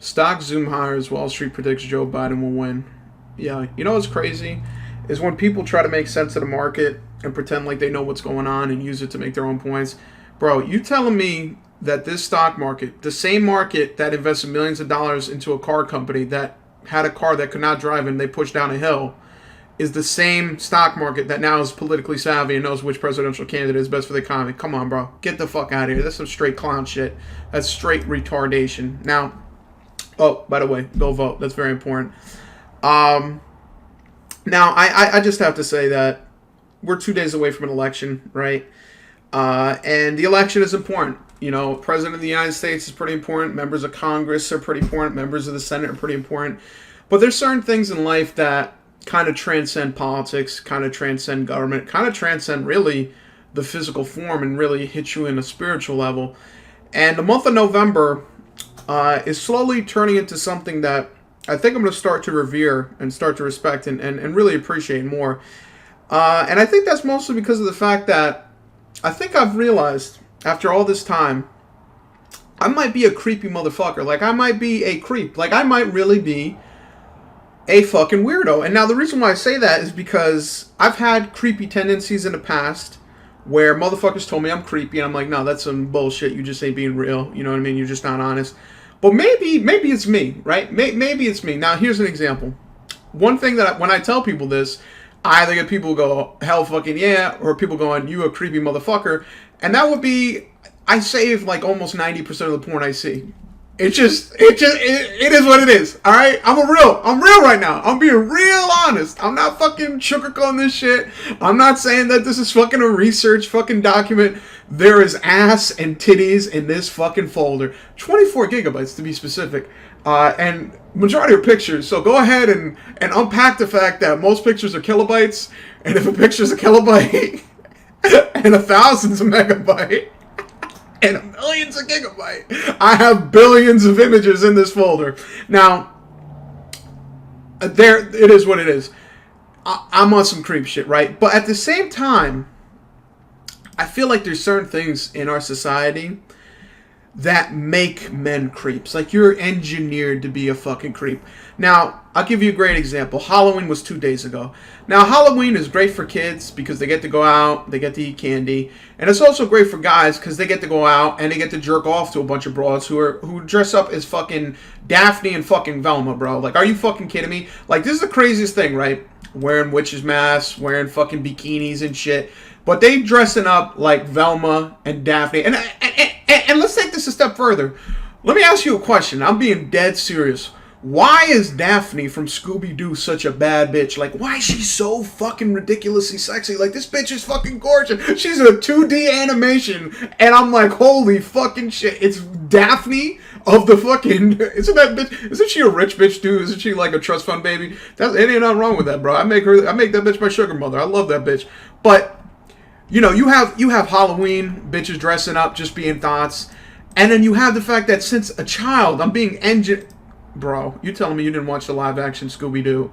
Stock zoom higher as Wall Street predicts Joe Biden will win. Yeah, you know what's crazy? Is when people try to make sense of the market and pretend like they know what's going on and use it to make their own points. Bro, you telling me that this stock market, the same market that invested millions of dollars into a car company that had a car that could not drive and they pushed down a hill, is the same stock market that now is politically savvy and knows which presidential candidate is best for the economy? Come on, bro. Get the fuck out of here. That's some straight clown shit. That's straight retardation. Now, oh, by the way, go vote. That's very important. Now, I just have to say that we're 2 days away from an election, right? And the election is important. You know, President of the United States is pretty important. Members of Congress are pretty important. Members of the Senate are pretty important. But there's certain things in life that kind of transcend politics, kind of transcend government, kind of transcend really the physical form and really hit you in a spiritual level. And the month of November is slowly turning into something that I think I'm going to start to revere and start to respect and really appreciate more. And I think that's mostly because of the fact that I think I've realized after all this time, I might be a creepy motherfucker. Like, I might be a creep. Like, I might really be a fucking weirdo. And now the reason why I say that is because I've had creepy tendencies in the past where motherfuckers told me I'm creepy and I'm like, no, that's some bullshit. You just ain't being real. You know what I mean? You're just not honest. But maybe it's me, right? Maybe it's me. Now, here's an example. One thing that when I tell people this, I either get people go, hell fucking yeah, or people going, you a creepy motherfucker. And that would be, I save like almost 90% of the porn I see. It is what it is, alright? I'm real right now. I'm being real honest. I'm not fucking sugarcoating this shit. I'm not saying that this is fucking a research fucking document. There is ass and titties in this fucking folder. 24 gigabytes to be specific. And majority are pictures. So go ahead and unpack the fact that most pictures are kilobytes. And if a picture's a kilobyte and 1,000's a megabyte, and millions of gigabyte, I have billions of images in this folder. Now, there it is what it is. I'm on some creep shit, right? But at the same time, I feel like there's certain things in our society that make men creeps. Like, you're engineered to be a fucking creep. Now, I'll give you a great example. Halloween was 2 days ago. Now, Halloween is great for kids because they get to go out, they get to eat candy, and it's also great for guys because they get to go out and they get to jerk off to a bunch of broads who dress up as fucking Daphne and fucking Velma, bro. Like, are you fucking kidding me? Like, this is the craziest thing, right? Wearing witches' masks, wearing fucking bikinis and shit, but they dressing up like Velma and Daphne. And let's take this a step further. Let me ask you a question. I'm being dead serious. Why is Daphne from Scooby-Doo such a bad bitch? Like, why is she so fucking ridiculously sexy? Like, this bitch is fucking gorgeous. She's a 2D animation. And I'm like, holy fucking shit. It's Daphne of the fucking... Isn't that bitch... Isn't she a rich bitch, dude? Isn't she like a trust fund baby? It ain't nothing wrong with that, bro. I make that bitch my sugar mother. I love that bitch. But... You know, you have Halloween, bitches dressing up, just being thoughts. And then you have the fact that since a child, I'm being Bro, you telling me you didn't watch the live-action Scooby-Doo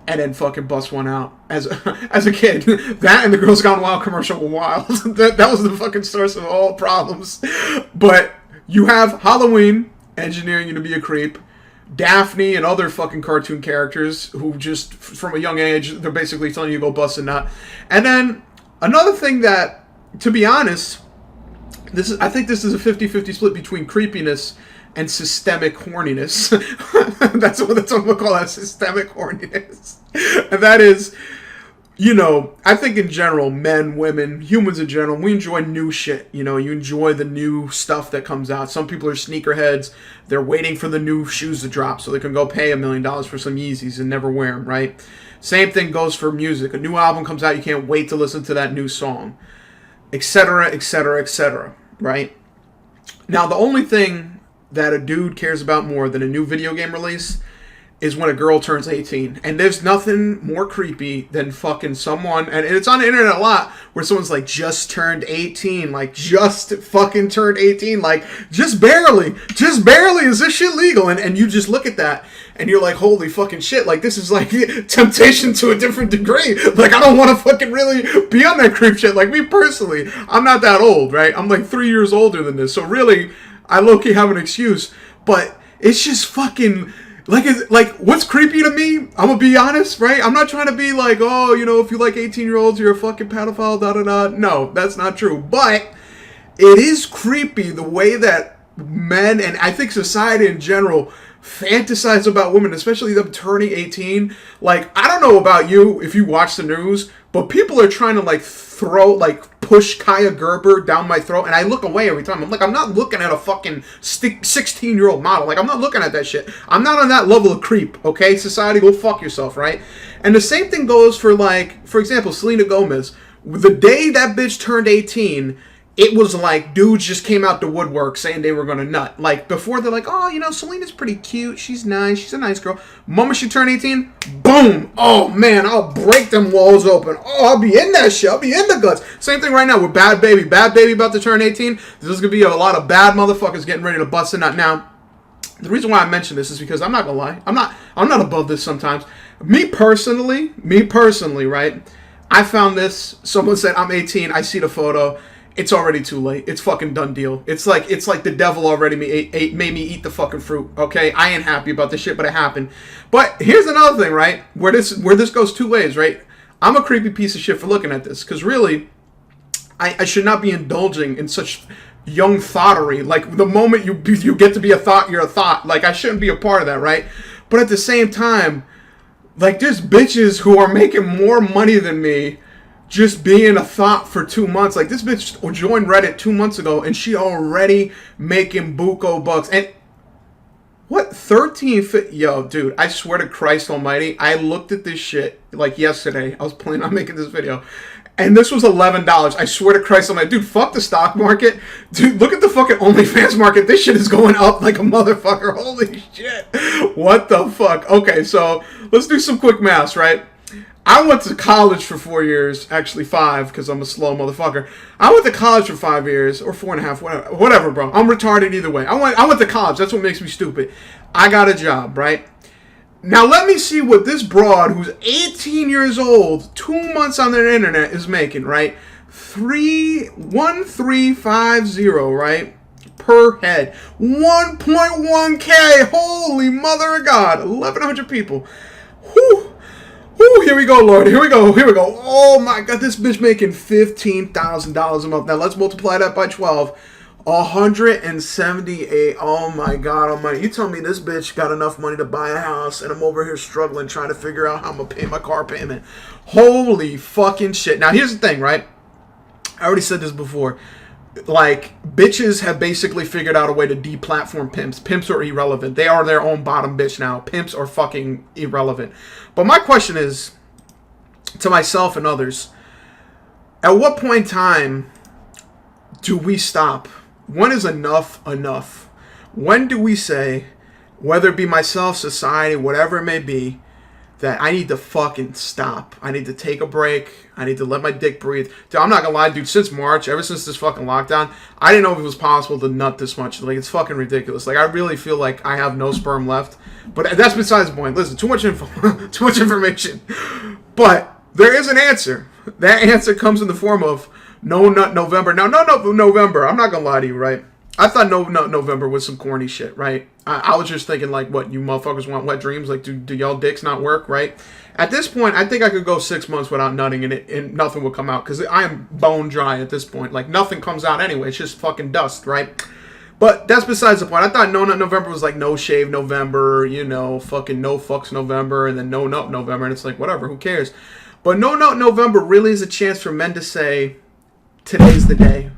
and then fucking bust one out as a kid. That and the Girls Gone Wild commercial were wild. that was the fucking source of all problems. But you have Halloween engineering you to be a creep. Daphne and other fucking cartoon characters who just, from a young age, they're basically telling you to go bust a nut. And then... Another thing that, to be honest, I think this is a 50-50 split between creepiness and systemic horniness. that's what I'm going to call that, systemic horniness. And that is, you know, I think in general, men, women, humans in general, we enjoy new shit. You know, you enjoy the new stuff that comes out. Some people are sneakerheads. They're waiting for the new shoes to drop so they can go pay $1 million for some Yeezys and never wear them, right? Same thing goes for music. A new album comes out, you can't wait to listen to that new song, etc., etc., etc., right? Now, the only thing that a dude cares about more than a new video game release is when a girl turns 18. And there's nothing more creepy than fucking someone, and it's on the internet a lot, where someone's like, just turned 18, like, just fucking turned 18, like, just barely, is this shit legal? And you just look at that, and you're like, holy fucking shit, like, this is like temptation to a different degree. Like, I don't want to fucking really be on that creep shit. Like, me personally, I'm not that old, right? I'm like 3 years older than this, so really, I low-key have an excuse, but it's just fucking like what's creepy to me, I'm gonna be honest, right? I'm not trying to be like, oh, you know, if you like 18-year-olds, you're a fucking pedophile, da da da. No, that's not true. But it is creepy the way that men, and I think society in general, fantasize about women, especially them turning 18. Like, I don't know about you if you watch the news, but people are trying to push Kaya Gerber down my throat, and I look away every time. I'm like, I'm not looking at a fucking 16-year-old model. Like, I'm not looking at that shit. I'm not on that level of creep, okay? Society, go fuck yourself, right? And the same thing goes for, like, for example, Selena Gomez. The day that bitch turned 18, it was like dudes just came out the woodwork saying they were gonna nut. Like, before, they're like, oh, you know, Selena's pretty cute, she's nice, she's a nice girl. Moment she turned 18, boom! Oh man, I'll break them walls open. Oh, I'll be in that shit, I'll be in the guts. Same thing right now with Bad Baby. Bad Baby about to turn 18. There's gonna be a lot of bad motherfuckers getting ready to bust a nut. Now, the reason why I mention this is because I'm not gonna lie, I'm not above this sometimes. Me personally, right? I found this, someone said I'm 18, I see the photo. It's already too late. It's fucking done deal. It's like the devil already made me eat the fucking fruit. Okay, I ain't happy about this shit, but it happened. But here's another thing, right? Where this goes two ways, right? I'm a creepy piece of shit for looking at this, because really, I should not be indulging in such young thoughterry. Like, the moment you get to be a thought, you're a thought. Like, I shouldn't be a part of that, right? But at the same time, like, there's bitches who are making more money than me just being a thought for 2 months. Like, this bitch joined Reddit 2 months ago, and she already making buco bucks. And what, 13 fit? Yo, dude, I swear to Christ almighty, I looked at this shit like yesterday. I was planning on making this video, and this was $11. I swear to Christ almighty. Dude, fuck the stock market. Dude, look at the fucking OnlyFans market. This shit is going up like a motherfucker. Holy shit. What the fuck? Okay, so let's do some quick math, right? I went to college for 4 years, actually 5, because I'm a slow motherfucker. I went to college for 5 years, or 4.5, whatever, bro. I'm retarded either way. I went to college. That's what makes me stupid. I got a job, right? Now let me see what this broad, who's 18 years old, 2 months on the internet, is making, right? 1350, right? Per head. 1.1K. Holy mother of God. 1,100 people. Whew. Ooh, here we go, Lord. Here we go. Oh my God, this bitch making $15,000 a month. Now let's multiply that by 12. 178. Oh my God, almighty. You tell me this bitch got enough money to buy a house, and I'm over here struggling trying to figure out how I'm gonna pay my car payment. Holy fucking shit. Now here's the thing, right? I already said this before. Like, bitches have basically figured out a way to deplatform pimps. Pimps are irrelevant. They are their own bottom bitch now. Pimps are fucking irrelevant. But my question is, to myself and others, at what point in time do we stop? When is enough enough? When do we say, whether it be myself, society, whatever it may be, that I need to fucking stop. I need to take a break. I need to let my dick breathe. Dude, I'm not gonna lie, dude, since March, ever since this fucking lockdown, I didn't know if it was possible to nut this much. Like, it's fucking ridiculous. Like, I really feel like I have no sperm left. But that's besides the point. Listen, too much info, too much information. But there is an answer. That answer comes in the form of No Nut November. Now, No Nut November, I'm not gonna lie to you, right? I thought No Nut November was some corny shit, right? I was just thinking, like, what, you motherfuckers want wet dreams? Like, do y'all dicks not work, right? At this point, I think I could go 6 months without nutting and nothing would come out, because I am bone dry at this point. Like, nothing comes out anyway. It's just fucking dust, right? But that's besides the point. I thought No Nut November was like No Shave November, you know, fucking No Fucks November, and then No Nut November, and it's like, whatever, who cares? But No Nut November really is a chance for men to say, today's the day.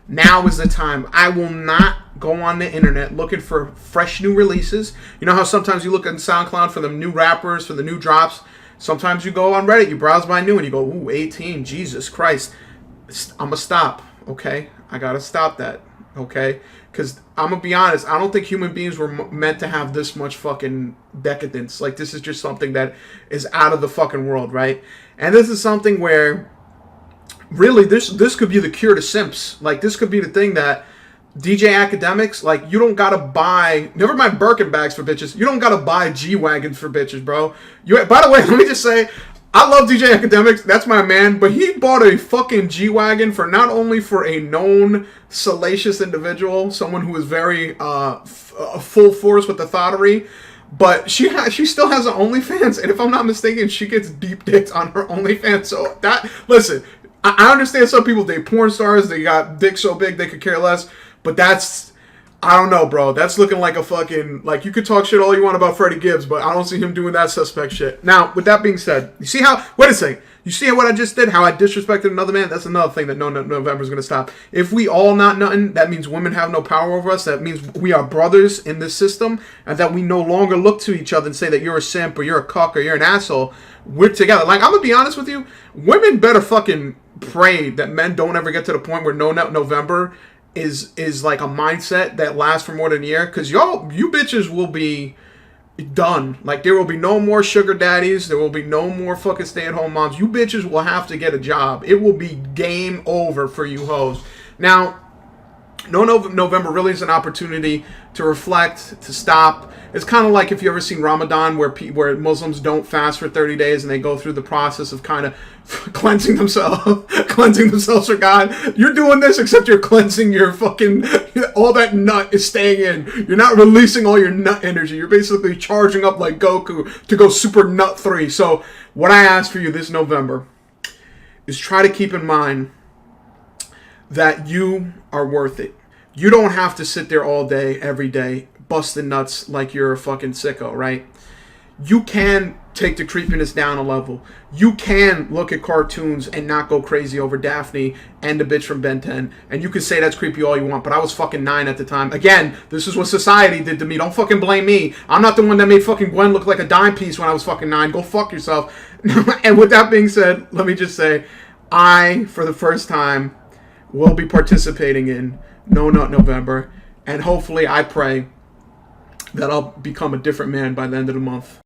Now is the time. I will not go on the internet looking for fresh new releases. You know how sometimes you look on SoundCloud for the new rappers, for the new drops? Sometimes you go on Reddit, you browse by new, and you go, ooh, 18, Jesus Christ. I'm going to stop, okay? I got to stop that, okay? Because I'm going to be honest, I don't think human beings were meant to have this much fucking decadence. Like, this is just something that is out of the fucking world, right? And this is something where, really, this could be the cure to simps. Like, this could be the thing that DJ academics, like, you don't gotta buy, never mind Birkin bags for bitches, you don't gotta buy G-Wagons for bitches, bro. By the way, let me just say, I love DJ Academics. That's my man. But he bought a fucking G-Wagon for not only for a known salacious individual, someone who is very full force with the thottery, but she still has an OnlyFans. And if I'm not mistaken, she gets deep dicks on her OnlyFans. So listen, I understand some people date porn stars. They got dicks so big they could care less. But I don't know, bro. That's looking like a fucking... Like, you could talk shit all you want about Freddie Gibbs, but I don't see him doing that suspect shit. Now, with that being said, you see how... Wait a second. You see what I just did? How I disrespected another man? That's another thing that No Nut November is going to stop. If we all not nothing, that means women have no power over us. That means we are brothers in this system, and that we no longer look to each other and say that you're a simp, or you're a cuck, or you're an asshole. We're together. Like, I'm going to be honest with you. Women better fucking pray that men don't ever get to the point where No Nut November is like a mindset that lasts for more than a year, because you bitches will be done. Like, there will be no more sugar daddies, there will be no more fucking stay-at-home moms. You bitches will have to get a job. It will be game over for you hoes. Now, November really is an opportunity to reflect, to stop. It's kind of like if you ever seen Ramadan, where Muslims don't fast for 30 days and they go through the process of kind of cleansing themselves for God. You're doing this, except you're cleansing your fucking... All that nut is staying in. You're not releasing all your nut energy. You're basically charging up like Goku to go Super Nut 3. So what I ask for you this November is try to keep in mind that you are worth it. You don't have to sit there all day, every day, busting nuts like you're a fucking sicko, right? You can take the creepiness down a level. You can look at cartoons and not go crazy over Daphne and the bitch from Ben 10. And you can say that's creepy all you want, but I was fucking 9 at the time. Again, this is what society did to me. Don't fucking blame me. I'm not the one that made fucking Gwen look like a dime piece when I was fucking 9. Go fuck yourself. And with that being said, let me just say, I, for the first time, will be participating in No Nut November. And hopefully, I pray that I'll become a different man by the end of the month.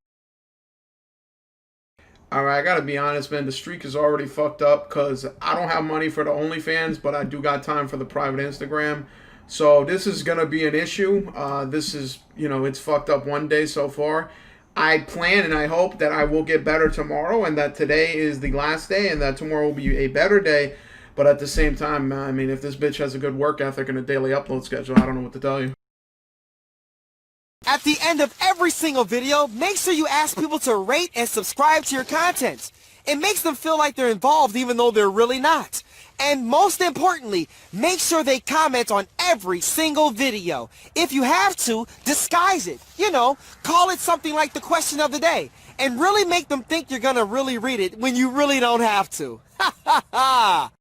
Alright, I gotta be honest, man. The streak is already fucked up because I don't have money for the OnlyFans, but I do got time for the private Instagram. So this is gonna be an issue. This is, it's fucked up one day so far. I plan and I hope that I will get better tomorrow, and that today is the last day, and that tomorrow will be a better day. But at the same time, I mean, if this bitch has a good work ethic and a daily upload schedule, I don't know what to tell you. At the end of every single video, make sure you ask people to rate and subscribe to your content. It makes them feel like they're involved even though they're really not. And most importantly, make sure they comment on every single video. If you have to, disguise it. Call it something like the question of the day. And really make them think you're gonna really read it when you really don't have to. Ha ha ha!